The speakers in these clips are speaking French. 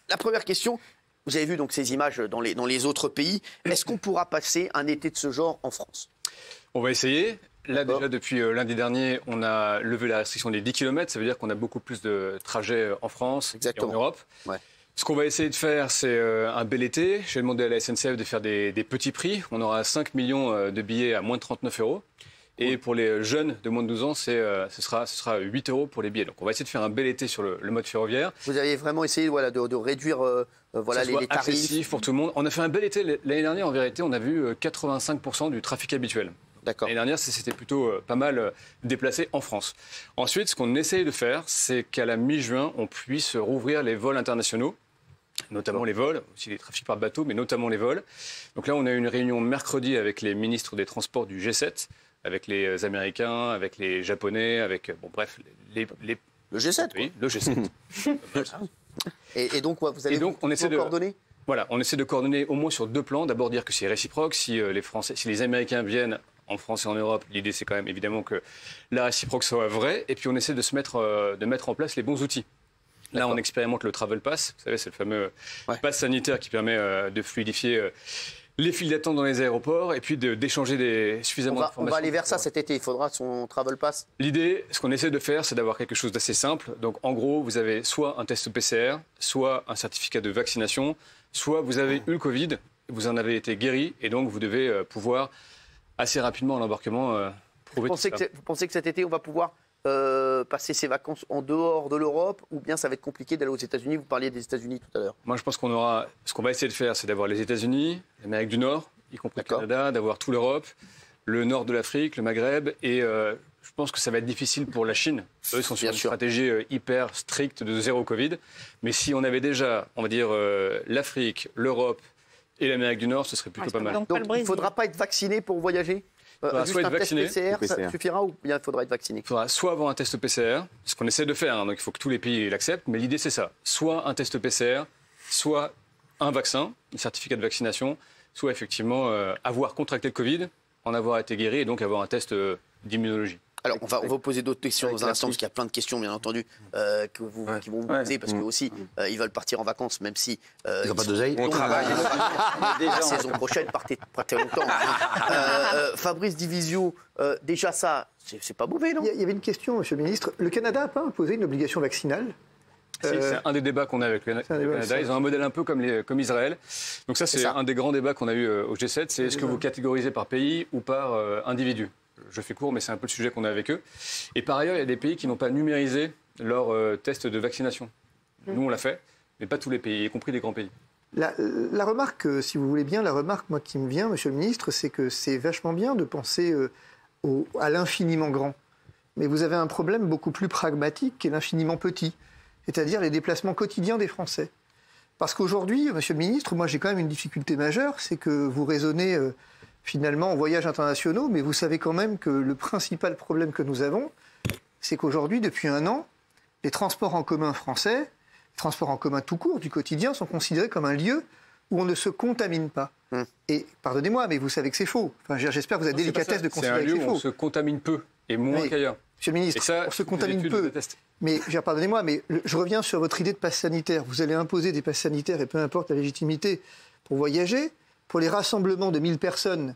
la première question, vous avez vu donc ces images dans les autres pays. Est-ce qu'on pourra passer un été de ce genre en France? On va essayer. Là, déjà, depuis lundi dernier, on a levé la restriction des 10 km. Ça veut dire qu'on a beaucoup plus de trajets en France et en Europe. Ouais. Ce qu'on va essayer de faire, c'est un bel été. J'ai demandé à la SNCF de faire des petits prix. On aura 5 millions de billets à moins de 39 €. Et pour les jeunes de moins de 12 ans, ce sera 8 € pour les billets. Donc on va essayer de faire un bel été sur le mode ferroviaire. Vous avez vraiment essayé de réduire les tarifs accessif pour tout le monde. On a fait un bel été. L'année dernière, en vérité, on a vu 85% du trafic habituel. D'accord. L'année dernière, c'était plutôt pas mal déplacé en France. Ensuite, ce qu'on essaye de faire, c'est qu'à la mi-juin, on puisse rouvrir les vols internationaux, notamment les vols, aussi les trafics par bateau, mais notamment les vols. Donc là, on a eu une réunion mercredi avec les ministres des Transports du G7, avec les Américains, avec les Japonais, avec, le G7, oui, le G7. et donc, vous allez on essaie de coordonner. Voilà, on essaie de coordonner au moins sur 2 plans. D'abord dire que c'est réciproque. Si les Américains viennent en France et en Europe, l'idée c'est quand même évidemment que la réciproque soit vraie. Et puis on essaie de mettre en place les bons outils. Là, on expérimente le Travel Pass. Vous savez, c'est le fameux pass sanitaire qui permet de fluidifier les files d'attente dans les aéroports et puis d'échanger suffisamment d'informations. On va aller vers ça cet été. Il faudra son Travel Pass. L'idée, ce qu'on essaie de faire, c'est d'avoir quelque chose d'assez simple. Donc, en gros, vous avez soit un test PCR, soit un certificat de vaccination, soit vous avez eu le Covid, vous en avez été guéri et donc vous devez pouvoir assez rapidement à l'embarquement prouver tout ça. Vous pensez que cet été, on va pouvoir passer ses vacances en dehors de l'Europe, ou bien ça va être compliqué d'aller aux États-Unis? Vous parliez des États-Unis tout à l'heure. Moi, je pense ce qu'on va essayer de faire, c'est d'avoir les États-Unis, l'Amérique du Nord, y compris le Canada, d'avoir toute l'Europe, le nord de l'Afrique, le Maghreb, et je pense que ça va être difficile pour la Chine. Eux, ils sont sur une stratégie hyper stricte de zéro Covid. Mais si on avait déjà, on va dire, l'Afrique, l'Europe et l'Amérique du Nord, ce serait plutôt pas mal. Donc, il ne faudra pas être vacciné pour voyager? Juste un test PCR, ça suffira, ou bien il faudra être vacciné? Il faudra soit avoir un test PCR, ce qu'on essaie de faire, donc il faut que tous les pays l'acceptent, mais l'idée c'est ça. Soit un test PCR, soit un vaccin, un certificat de vaccination, soit effectivement avoir contracté le Covid, en avoir été guéri et donc avoir un test d'immunologie. Alors, on va vous poser d'autres questions dans un instant, parce qu'il y a plein de questions, bien entendu, qui vont vous poser, parce qu'eux aussi, ils veulent partir en vacances, même si... ils n'ont pas d'oseille. On travaille. La saison prochaine, partez longtemps. Fabrice Divisio, déjà ça, c'est pas mauvais, non? Il y avait une question, Monsieur le Ministre. Le Canada n'a pas imposé une obligation vaccinale? C'est un des débats qu'on a avec le Canada. Ils ont un modèle un peu comme Israël. Donc ça, c'est un des grands débats qu'on a eu au G7. C'est est-ce que vous catégorisez par pays ou par individu? Je fais court, mais c'est un peu le sujet qu'on a avec eux. Et par ailleurs, il y a des pays qui n'ont pas numérisé leur test de vaccination. Nous, on l'a fait, mais pas tous les pays, y compris les grands pays. La remarque, si vous voulez bien, la remarque moi, qui me vient, Monsieur le Ministre, c'est que c'est vachement bien de penser à l'infiniment grand. Mais vous avez un problème beaucoup plus pragmatique qui est l'infiniment petit, c'est-à-dire les déplacements quotidiens des Français. Parce qu'aujourd'hui, Monsieur le Ministre, moi j'ai quand même une difficulté majeure, c'est que vous raisonnez finalement en voyages internationaux, mais vous savez quand même que le principal problème que nous avons, c'est qu'aujourd'hui, depuis 1 an, les transports en commun français, les transports en commun tout court du quotidien, sont considérés comme un lieu où on ne se contamine pas. Et pardonnez-moi, mais vous savez que c'est faux. Enfin, j'espère que vous avez la délicatesse de considérer que c'est faux. C'est un lieu où on se contamine peu et moins qu'ailleurs. Monsieur le Ministre, on se contamine peu. Mais pardonnez-moi, mais je reviens sur votre idée de passe sanitaire. Vous allez imposer des passes sanitaires, et peu importe la légitimité, pour voyager. Pour les rassemblements de 1000 personnes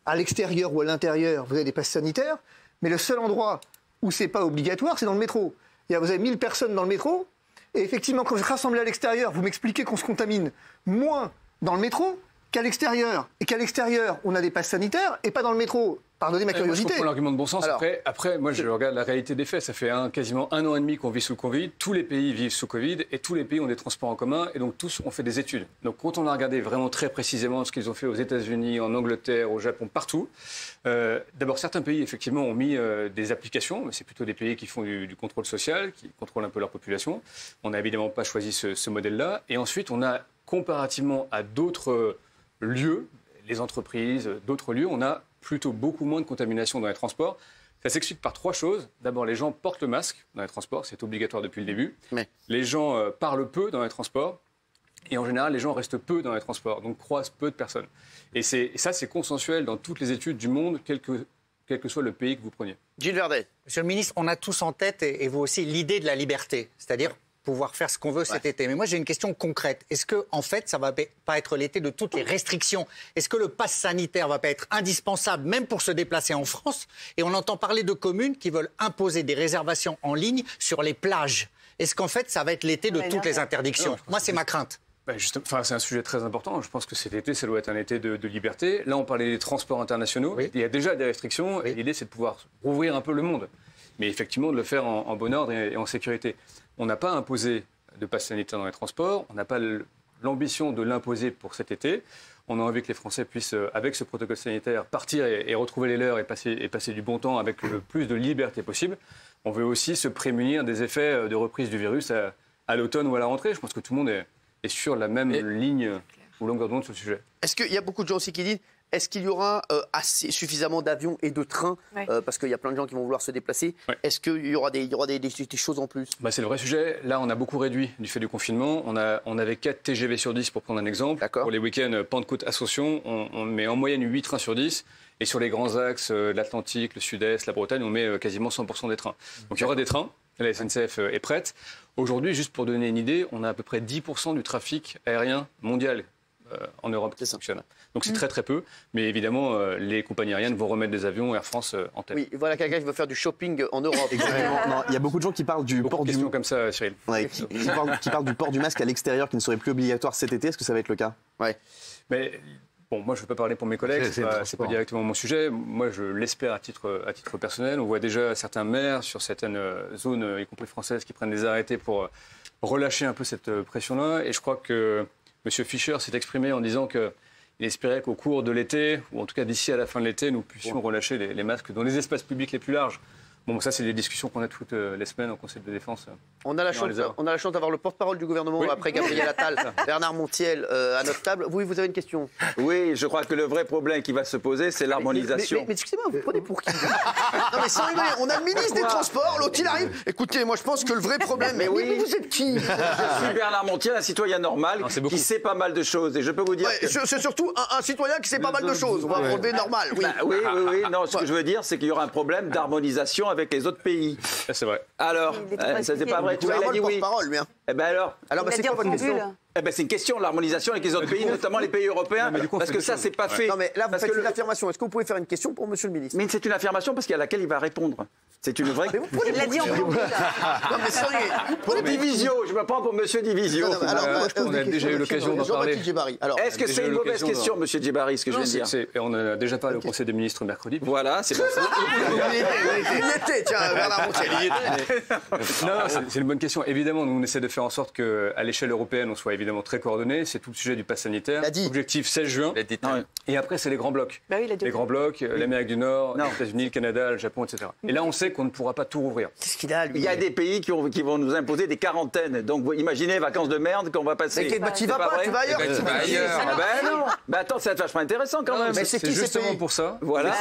à l'extérieur ou à l'intérieur, vous avez des passes sanitaires, mais le seul endroit où c'est pas obligatoire, c'est dans le métro. Vous avez 1000 personnes dans le métro, et effectivement, quand vous êtes rassemblés à l'extérieur, vous m'expliquez qu'on se contamine moins dans le métro qu'à l'extérieur. Et qu'à l'extérieur, on a des passes sanitaires, et pas dans le métro. Pardonnez ma curiosité. Je comprends l'argument de bon sens. Après, moi, je regarde la réalité des faits. Ça fait quasiment 1 an et demi qu'on vit sous Covid. Tous les pays vivent sous Covid et tous les pays ont des transports en commun et donc tous ont fait des études. Donc, quand on a regardé vraiment très précisément ce qu'ils ont fait aux États-Unis, en Angleterre, au Japon, partout, d'abord, certains pays, effectivement, ont mis des applications, mais c'est plutôt des pays qui font du contrôle social, qui contrôlent un peu leur population. On n'a évidemment pas choisi ce modèle-là. Et ensuite, on a, comparativement à d'autres lieux, les entreprises, d'autres lieux, on a plutôt beaucoup moins de contamination dans les transports. Ça s'explique par 3 choses. D'abord, les gens portent le masque dans les transports, c'est obligatoire depuis le début. Les gens parlent peu dans les transports. Et en général, les gens restent peu dans les transports, donc croisent peu de personnes. Et ça, c'est consensuel dans toutes les études du monde, quel que soit le pays que vous preniez. Gilles Verdet. Monsieur le ministre, on a tous en tête, et vous aussi, l'idée de la liberté. C'est-à-dire, pouvoir faire ce qu'on veut cet été. Mais moi, j'ai une question concrète. Est-ce que, en fait, ça va pas être l'été de toutes les restrictions? Est-ce que le pass sanitaire va pas être indispensable, même pour se déplacer en France? Et on entend parler de communes qui veulent imposer des réservations en ligne sur les plages. Est-ce qu'en fait, ça va être l'été de toutes les interdictions? Moi, c'est ma crainte. C'est un sujet très important. Je pense que cet été, ça doit être un été de liberté. Là, on parlait des transports internationaux. Oui. Il y a déjà des restrictions. Oui. Et l'idée, c'est de pouvoir rouvrir un peu le monde. Mais effectivement, de le faire en bon ordre et en sécurité. On n'a pas imposé de passe sanitaire dans les transports. On n'a pas l'ambition de l'imposer pour cet été. On a envie que les Français puissent, avec ce protocole sanitaire, partir et retrouver les leurs et passer du bon temps avec le plus de liberté possible. On veut aussi se prémunir des effets de reprise du virus à l'automne ou à la rentrée. Je pense que tout le monde est sur la même ligne ou longueur d'onde sur le sujet. Est-ce qu'il y a beaucoup de gens aussi qui disent est-ce qu'il y aura suffisamment d'avions et de trains parce qu'il y a plein de gens qui vont vouloir se déplacer. Est-ce qu'il y aura des choses en plus? C'est le vrai sujet. Là, on a beaucoup réduit du fait du confinement. On avait 4 TGV sur 10 pour prendre un exemple. Pour les week-ends Pentecôte-Ascension, on met en moyenne 8 trains sur 10. Et sur les grands axes, l'Atlantique, le Sud-Est, la Bretagne, on met quasiment 100% des trains. Donc il y aura des trains. La SNCF est prête. Aujourd'hui, juste pour donner une idée, on a à peu près 10% du trafic aérien mondial en Europe qui fonctionne. Donc c'est très très peu. Mais évidemment, les compagnies aériennes vont remettre des avions Air France en tête. Oui, voilà quelqu'un qui veut faire du shopping en Europe. Exactement. Non, il y a beaucoup de gens qui parlent du port du masque. Comme ça, Cyril. Ouais, qui parlent du port du masque à l'extérieur qui ne serait plus obligatoire cet été. Est-ce que ça va être le cas? Ouais. Mais moi, je ne peux pas parler pour mes collègues, c'est pas directement mon sujet. Moi, je l'espère à titre personnel. On voit déjà certains maires sur certaines zones, y compris françaises, qui prennent des arrêtés pour relâcher un peu cette pression-là. Et je crois que M. Fischer s'est exprimé en disant qu'il espérait qu'au cours de l'été, ou en tout cas d'ici à la fin de l'été, nous puissions relâcher les masques dans les espaces publics les plus larges. Bon, ça, c'est des discussions qu'on a toutes les semaines au Conseil de défense. On a la chance d'avoir le porte-parole du gouvernement après Gabriel Attal, Bernard Montiel, à notre table. Oui, vous avez une question? Oui, je crois que le vrai problème qui va se poser, c'est l'harmonisation. Mais excusez-moi, vous prenez pour qui? Non, mais sans rigoler, on a le ministre des Transports, l'autre il arrive. Écoutez, moi je pense que le vrai problème. Mais oui, vous êtes qui? Je suis Bernard Montiel, un citoyen normal qui sait pas mal de choses. Et je peux vous dire. C'est surtout un citoyen qui sait pas mal de choses. On va relever normal. Oui. Non, ce que je veux dire, c'est qu'il y aura un problème d'harmonisation avec les autres pays. C'est vrai. Alors, ça c'est pas vrai. Tu as dit oui. Parole, bien. Eh ben alors c'est quoi votre question? C'est une question, l'harmonisation avec les autres pays, notamment les pays européens, parce que ça, c'est pas fait. Non, mais là, vous faites une affirmation. Est-ce que vous pouvez faire une question pour Monsieur le ministre? Mais c'est une affirmation parce qu'à laquelle il va répondre. C'est une vraie... Il l'a dit en premier, là. Non, mais sérieux. Pour Divisio, je me prends pour Monsieur Divisio. On a déjà eu l'occasion d'en parler. Est-ce que c'est une mauvaise question, Monsieur Djebari, ce que je viens de dire? On en a déjà parlé au Conseil des ministres mercredi. Voilà, c'est pour ça. Il était, tiens, Bernard Montiel. Non, c'est une bonne question. Évidemment, nous, on essaie de faire en sorte qu'à l'échelle européenne, on soit évidemment très coordonnés. C'est tout le sujet du pass sanitaire. Objectif 16 juin. Et après, c'est les grands blocs. Les grands blocs, l'Amérique du Nord, les États-Unis, le Canada, le Japon, etc. Et là, on sait qu'on ne pourra pas tout rouvrir. Qu'est-ce qu'il a, lui? Il y a des pays qui vont nous imposer des quarantaines. Donc, imaginez, vacances de merde qu'on va passer. Mais tu vas pas, tu vas ailleurs. Ben non. Ben attends, c'est vachement intéressant quand même. Mais c'est justement pour ça. Voilà.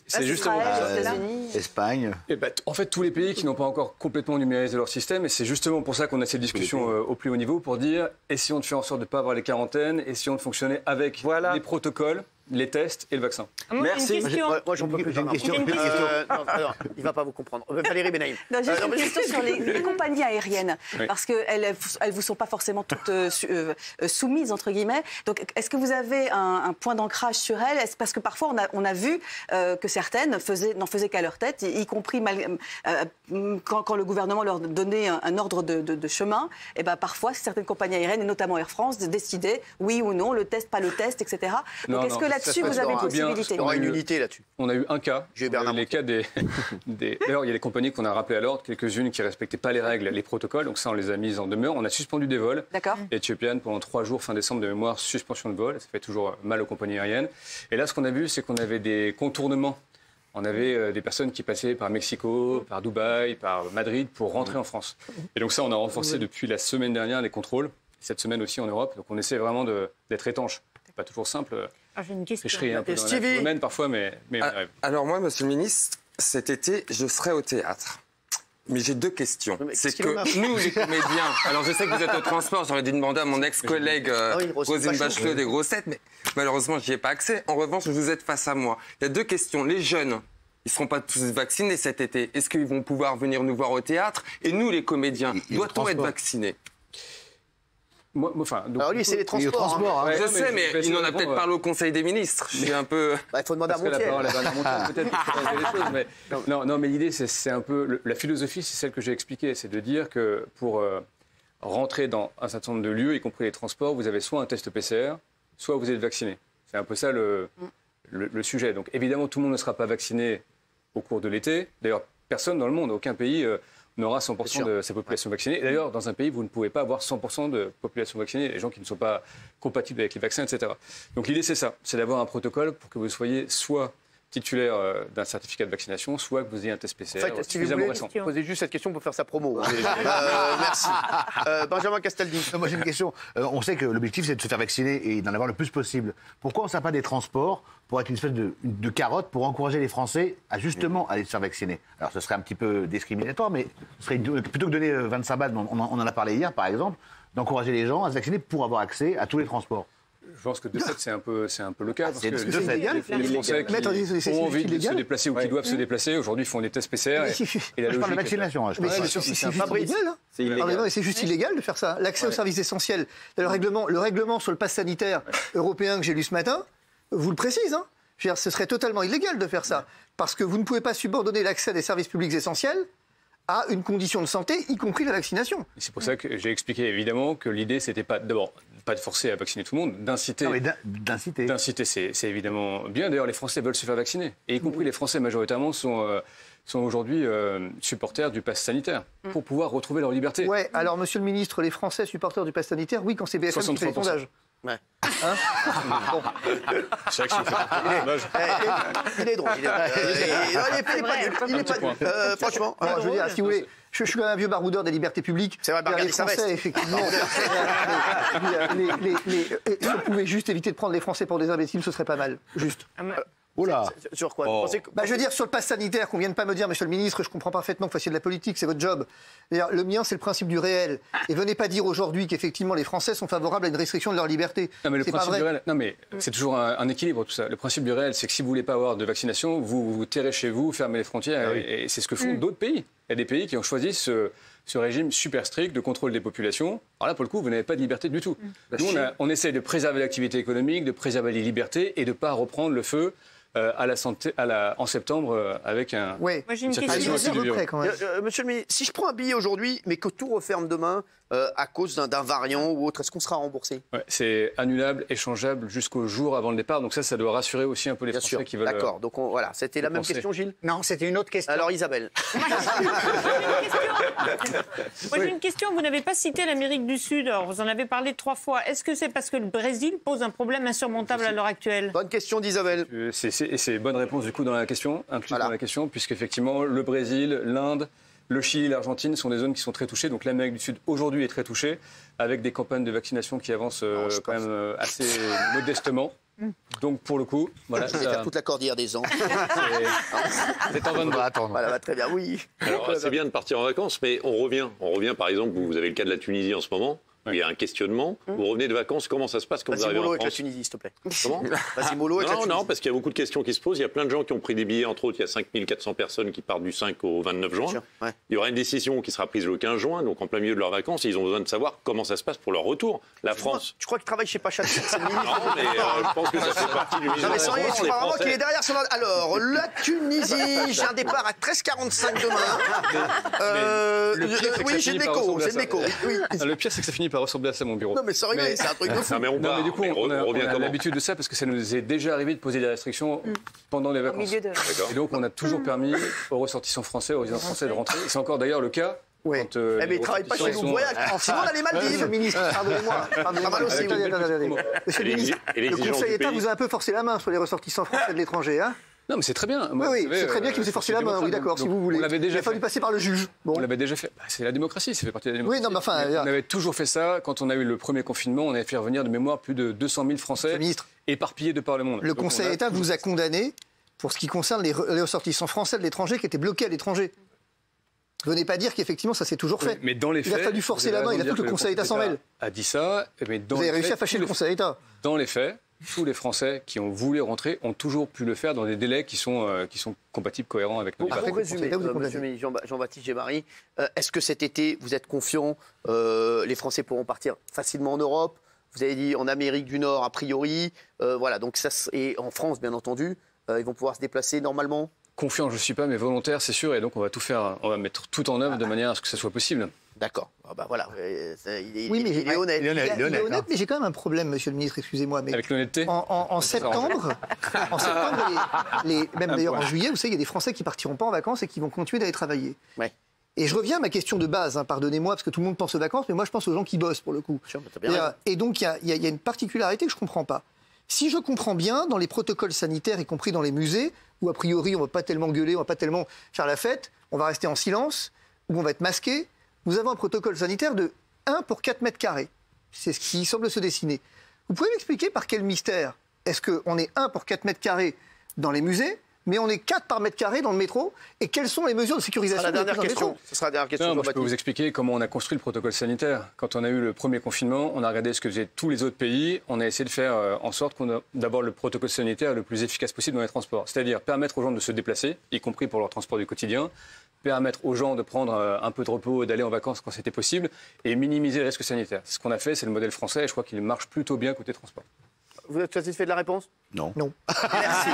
C'est justement pour ça. Espagne. En fait, tous les pays qui n'ont pas encore complètement numérisé leur système, et c'est justement pour ça qu'on a ces discussions au plus haut niveau pour dire essayons de faire en sorte de ne pas avoir les quarantaines, essayons de fonctionner avec les protocoles, les tests et le vaccin. Merci. Moi, j'en peux plus. J'ai une question. Non, il ne va pas vous comprendre. Valérie Benaïm. J'ai une question sur les compagnies aériennes, parce qu'elles ne vous sont pas forcément toutes soumises, entre guillemets. Donc, est-ce que vous avez un point d'ancrage sur elles? Parce que parfois, on a vu que certaines n'en faisaient qu'à leur tête, y compris quand le gouvernement leur donnait un ordre de chemin. Et ben, parfois, certaines compagnies aériennes, et notamment Air France, décidaient oui ou non, le test, pas le test, etc. Donc, est-ce que là-dessus, vous avez une possibilité? Il y aura une unité là-dessus. On a eu un cas. Les cas D'ailleurs, il y a des compagnies qu'on a rappelées à l'ordre, quelques-unes qui ne respectaient pas les règles, les protocoles. Donc ça, on les a mises en demeure. On a suspendu des vols. D'accord. Ethiopian, pendant 3 jours, fin décembre de mémoire, suspension de vol. Ça fait toujours mal aux compagnies aériennes. Et là, ce qu'on a vu, c'est qu'on avait des contournements. On avait des personnes qui passaient par Mexico, par Dubaï, par Madrid pour rentrer en France. Et donc ça, on a renforcé depuis la semaine dernière les contrôles. Cette semaine aussi en Europe. Donc on essaie vraiment d'être étanche. C'est pas toujours simple. J'ai une question. Tricherie un peu dans la domaine parfois, mais on y arrive. Alors moi, Monsieur le Ministre, cet été, je serai au théâtre. Mais j'ai 2 questions. C'est que nous, les comédiens... Alors je sais que vous êtes au transport, j'aurais dû demander à mon ex-collègue Roselyne Bachelot des grossettes, mais malheureusement, j'y ai pas accès. En revanche, vous êtes face à moi. Il y a 2 questions. Les jeunes, ils ne seront pas tous vaccinés cet été. Est-ce qu'ils vont pouvoir venir nous voir au théâtre? Et nous, les comédiens, doit-on être vaccinés? Alors lui, c'est les transports. Je sais, mais il en a peut-être parlé au Conseil des ministres. Je suis un peu... Il faut demander à Montiel. Peut-être pour changer les choses. Mais non, mais l'idée, c'est un peu... La philosophie, c'est celle que j'ai expliquée. C'est de dire que pour rentrer dans un certain nombre de lieux, y compris les transports, vous avez soit un test PCR, soit vous êtes vacciné. C'est un peu ça le sujet. Donc évidemment, tout le monde ne sera pas vacciné au cours de l'été. D'ailleurs, personne dans le monde, aucun pays... n'aura 100% de sa population vaccinée. Et d'ailleurs, dans un pays, vous ne pouvez pas avoir 100% de population vaccinée, les gens qui ne sont pas compatibles avec les vaccins, etc. Donc l'idée, c'est ça, c'est d'avoir un protocole pour que vous soyez soit titulaire d'un certificat de vaccination, soit que vous ayez un test PCR suffisamment récent. Posez juste cette question pour faire sa promo. Merci. Benjamin Castaldi. Moi, j'ai une question. On sait que l'objectif, c'est de se faire vacciner et d'en avoir le plus possible. Pourquoi on ne sert pas des transports pour être une espèce de carotte pour encourager les Français à justement aller se faire vacciner? Alors, ce serait un petit peu discriminatoire, mais ce serait plutôt que de donner 25 balles, on en a parlé hier, par exemple, d'encourager les gens à se vacciner pour avoir accès à tous les transports. Je pense que de fait, c'est un peu le cas. Parce que les Français qui ont envie de se déplacer ou qui doivent se déplacer, aujourd'hui, font des tests PCR. Et la logique de vaccination. C'est illégal. C'est juste illégal de faire ça. L'accès aux services essentiels. Le règlement sur le pass sanitaire européen que j'ai lu ce matin vous le précise. Hein. Je veux dire, ce serait totalement illégal de faire ça. Parce que vous ne pouvez pas subordonner l'accès à des services publics essentiels à une condition de santé, y compris la vaccination. C'est pour ça que j'ai expliqué évidemment que l'idée, c'était pas d'abord pas de forcer à vacciner tout le monde, d'inciter. D'inciter, c'est évidemment bien. D'ailleurs, les Français veulent se faire vacciner, et y compris les Français majoritairement sont aujourd'hui supporters du pass sanitaire pour pouvoir retrouver leur liberté. Ouais. Alors, Monsieur le Ministre, les Français supporters du pass sanitaire, oui, quand c'est BFM qui fait les sondages. Ouais. Hein bon. C'est vrai que je me fais il est drôle. Il est pas nul. Franchement. Alors, je veux dire, si vous voulez, je suis quand même un vieux baroudeur des libertés publiques. C'est vrai, les Français, effectivement. Si on pouvait juste éviter de prendre les Français pour des imbéciles, ce serait pas mal. Juste. Oula. Sur quoi Je veux dire, sur le pass sanitaire, qu'on vienne pas me dire, Monsieur le Ministre, je comprends parfaitement que vous fassiez de la politique, c'est votre job. Le mien, c'est le principe du réel. Et venez pas dire aujourd'hui qu'effectivement les Français sont favorables à une restriction de leur liberté. Non, mais le principe du réel, c'est toujours un équilibre tout ça. Le principe du réel, c'est que si vous voulez pas avoir de vaccination, vous vous terrez chez vous, fermez les frontières, et c'est ce que font d'autres pays. Il y a des pays qui ont choisi ce régime super strict de contrôle des populations. Alors là, pour le coup, vous n'avez pas de liberté du tout. Nous, on essaie de préserver l'activité économique, de préserver les libertés et de ne pas reprendre le feu en septembre avec un... Oui, moi j'ai une question Monsieur le ministre, si je prends un billet aujourd'hui, mais que tout referme demain à cause d'un variant ou autre, est-ce qu'on sera remboursé? C'est annulable, échangeable jusqu'au jour avant le départ. Donc ça doit rassurer aussi un peu les Français qui veulent... D'accord, donc voilà, c'était la même question, Gilles? Non, c'était une autre question. Alors Isabelle. Moi j'ai une question, vous n'avez pas cité l'Amérique du Sud, alors vous en avez parlé 3 fois. Est-ce que c'est parce que le Brésil pose un problème insurmontable à l'heure actuelle? Bonne question d'Isabelle. C'est bonne réponse du coup dans la question, dans la question, puisqu'effectivement le Brésil, l'Inde, le Chili, l'Argentine sont des zones qui sont très touchées. Donc l'Amérique du Sud aujourd'hui est très touchée, avec des campagnes de vaccination qui avancent quand même assez modestement. Donc pour le coup, voilà. Je vais faire toute la cordillère des Andes. C'est en 22. Voilà, très bien, oui. Alors c'est bien de partir en vacances, mais on revient par exemple, vous avez le cas de la Tunisie en ce moment. Il y a un questionnement. Vous revenez de vacances, comment ça se passe quand vous arrivez en France? Avec la Tunisie, s'il te plaît. Comment? Vas-y, mollo avec la Tunisie. Non, parce qu'il y a beaucoup de questions qui se posent. Il y a plein de gens qui ont pris des billets, entre autres, il y a 5400 personnes qui partent du 5 au 29 juin. Ouais. Il y aura une décision qui sera prise le 15 juin, donc en plein milieu de leurs vacances, et ils ont besoin de savoir comment ça se passe pour leur retour. La France... Tu crois qu'il travaille chez Pacha? Non, mais je pense que ça fait partie du ministère. Non, mais sans rien, tu crois vraiment qu'il est derrière son... Alors, la Tunisie, j'ai un départ à 13h45 demain. Oui, j'ai de l'écho, Le pire, c'est que ça finit par ressembler à ça, mon bureau. Non, mais sans rigoler, c'est un truc de fou. Mais du coup, on a l'habitude de ça parce que ça nous est déjà arrivé de poser des restrictions pendant les vacances. Et donc, on a toujours permis aux ressortissants français, aux résidents français de rentrer. C'est encore d'ailleurs le cas. Oui. Quand, mais ils ne travaillent pas chez nous. Voyage. Sinon, on a les Maldives. Monsieur le ministre, pardonnez-moi. Pas mal aussi. Monsieur le ministre, le Conseil d'État vous a un peu forcé la main sur les ressortissants français de l'étranger, hein? Non, mais c'est très bien. Oui, c'est très bien qu'il vous ait forcé la main, oui, d'accord, si vous voulez. Il a fallu passer par le juge. On l'avait déjà fait. C'est la démocratie, ça fait partie de la démocratie. Oui, non, mais enfin... On avait toujours fait ça. Quand on a eu le premier confinement, on avait fait revenir de mémoire plus de 200 000 Français éparpillés de par le monde. Le Conseil d'État vous a condamné pour ce qui concerne les ressortissants français de l'étranger qui étaient bloqués à l'étranger. Venez pas dire qu'effectivement ça s'est toujours fait. Mais dans les faits, il a fallu forcer la main, il a fallu que le Conseil d'État s'en mêle. A dit ça, mais vous avez réussi à fâcher le Conseil d'État. Dans les faits, tous les Français qui ont voulu rentrer ont toujours pu le faire dans des délais qui sont compatibles, cohérents avec nos Pour résumer, monsieur Jean-Baptiste Djebbari, est-ce que cet été, vous êtes confiant, les Français pourront partir facilement en Europe? Vous avez dit en Amérique du Nord, a priori. Voilà, donc ça, et en France, bien entendu, ils vont pouvoir se déplacer normalement? Confiant, je ne suis pas, mais volontaire, c'est sûr. Et donc, on va tout faire, on va mettre tout en œuvre de manière à ce que ça soit possible. D'accord. Ah bah voilà. Il est honnête. Mais j'ai quand même un problème, monsieur le ministre, excusez-moi. Mais avec l'honnêteté en septembre, même d'ailleurs en juillet, vous savez, il y a des Français qui partiront pas en vacances et qui vont continuer d'aller travailler. Ouais. Et je reviens à ma question de base, pardonnez-moi, parce que tout le monde pense aux vacances, mais moi je pense aux gens qui bossent pour le coup. Sure, et donc il y a une particularité que je ne comprends pas. Si je comprends bien, dans les protocoles sanitaires, y compris dans les musées, où a priori on ne va pas tellement gueuler, on ne va pas tellement faire la fête, on va rester en silence, où on va être masqué, nous avons un protocole sanitaire de 1 pour 4 mètres carrés. C'est ce qui semble se dessiner. Vous pouvez m'expliquer par quel mystère est-ce qu'on est 1 pour 4 mètres carrés dans les musées, mais on est 4 par mètre carré dans le métro? Et quelles sont les mesures de sécurisation? Ce sera la dernière question. Je peux vous expliquer comment on a construit le protocole sanitaire. Quand on a eu le premier confinement, on a regardé ce que faisaient tous les autres pays. On a essayé de faire en sorte qu'on a d'abord le protocole sanitaire le plus efficace possible dans les transports. C'est-à-dire permettre aux gens de se déplacer, y compris pour leur transport du quotidien, permettre aux gens de prendre un peu de repos et d'aller en vacances quand c'était possible, et minimiser les risques sanitaires. C'est ce qu'on a fait, c'est le modèle français, et je crois qu'il marche plutôt bien côté transport. Vous êtes satisfait de la réponse? Non. Merci.